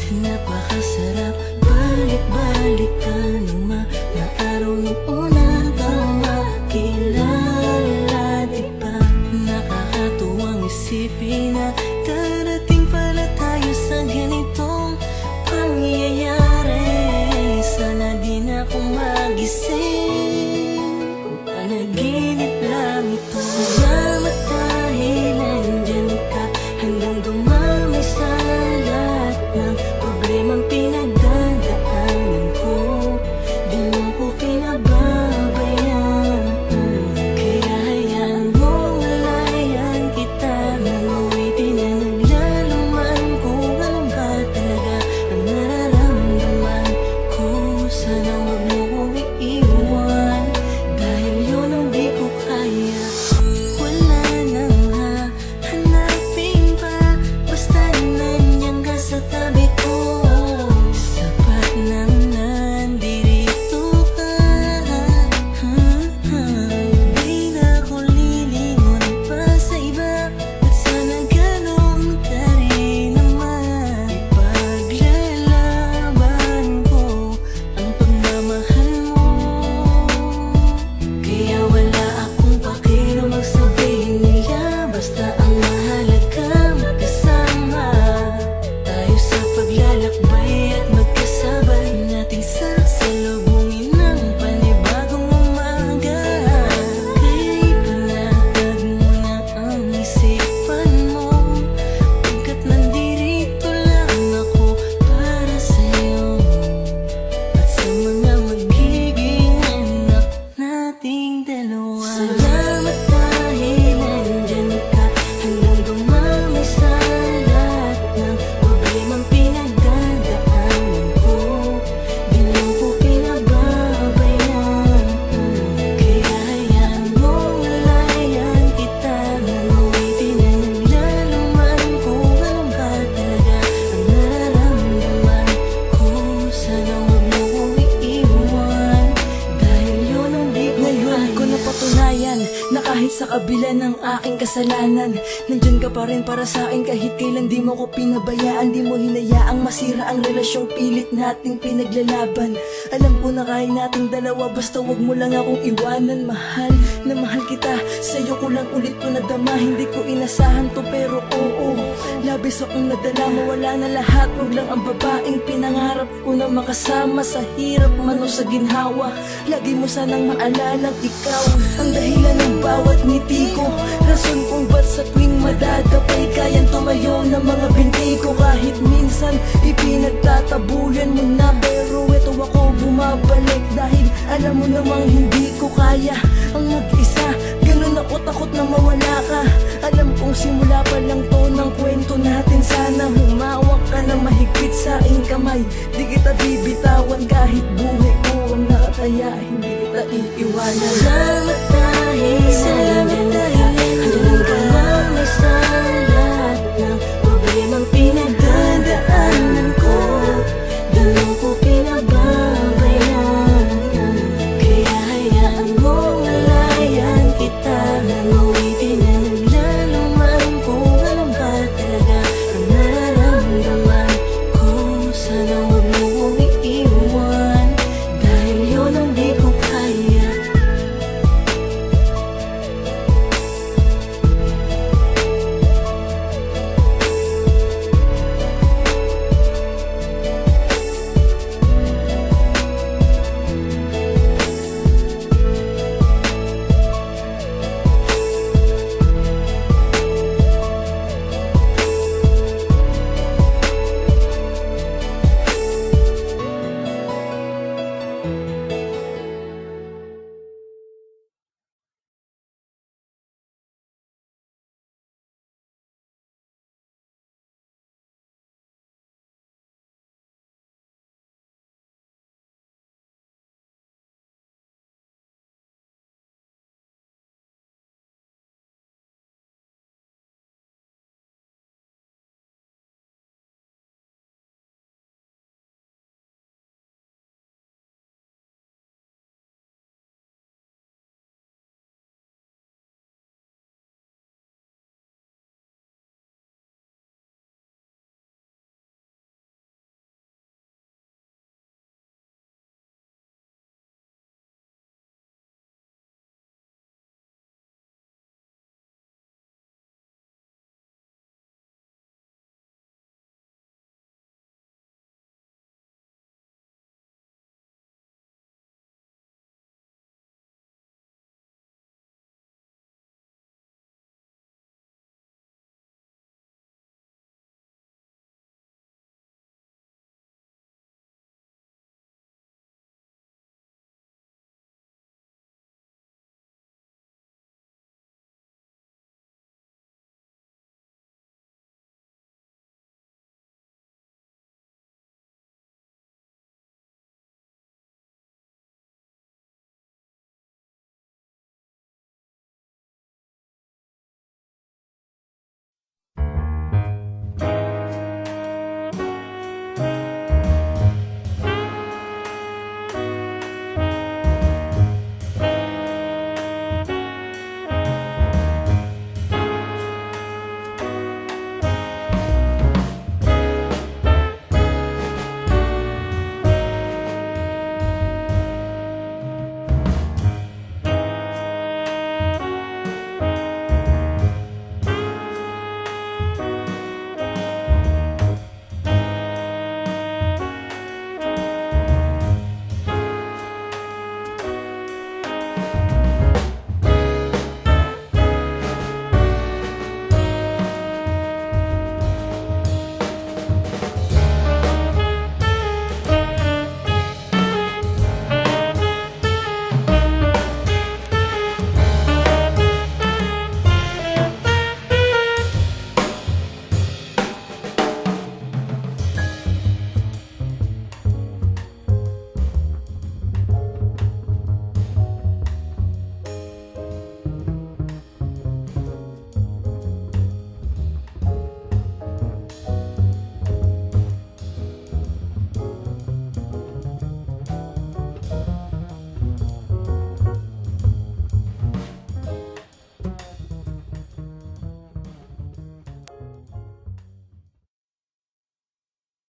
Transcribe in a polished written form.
Napakasarap balik-balikan ng mga araw nung una kang makilala, diba? Nakakatuwang isipin na darating pala tayo sa ganitong pangyayari. Sana di na ako magising kung panaginip lang ito. Salamat dahil nandyan ka hanggang dumami sa lahat ng problemang pinagdadaanan ko. Di mo ko pinababayaan, kaya hayaan mong layan kita. Nanuwitin na naglalaman kung ano ba talaga ang nararamdaman ko. Sana wag mo kong iiwan, dahil yun ang di ko kaya. Wala nang hahanapin pa, basta nandiyan ka sa tabi ko. Sapat nang nandito ka. Di na ako lilingon pa sa iba, at sana ganun ka rin naman. Ipaglalaban ko ang pagmamahal mo, kaya wala akong pakialam ang sabihin nila. Basta ang mahalaga magkasama tayo sa paglalakbay at magkasabay nating sasalubungin ng panibagong umaga. Kaya ipanatag mo na ang isipan mo, pagkat nandito lang ako para sa'yo at sa mga magiging anak nating dalawa. Salamat dahil nandyan ka hanggang dumami sa lahat ng problemang pinagdadaanan ko. Di mo ko pinababayaan, kaya hayaan mong layan kita. Nanuwitin na naglalaman kung ano ba talaga ang nararamdaman ko. Sana wag mo kong iiwan, dahil yun ang di ko Ngayon ko kaya. napatunayan na kahit sa kabila ng aking kasalanan, nandyan ka pa rin para sa akin. Kahit kailan di mo ko pinabayaan, di mo hinayaang masira ang relasyong pilit nating pinaglalaban. Alam ko na kaya nating dalawa, basta wag mo lang akong iwanan. Mahal na mahal kita, sa'yo ko lang ulit ko nadama. Hindi ko inasahan to pero oo, labis akong nadala. Mawala na lahat, wag lang ang babaeng pinangarap ko na makasama sa hirap man o sa ginhawa. Lagi mo sanang maalalang ikaw ang dahilan ng bawat ngiti ko, rason kung ba't sa tuwing madadapay kayang tumayo ng mga binti ko. Kahit minsan ipinagtatabuyan mo na, pero eto ako bumabalik dahil alam mo namang hindi ko kaya ang mag-isa. Ganun ako takot na mawala ka. Alam kong simula pa lang to ng kwento natin. Sana humawak ka na mahigpit sa aking kamay. Di kita bibitawan kahit buhay ko ang nakataya. Hindi kita iiwanan. Salamat dahil nandyan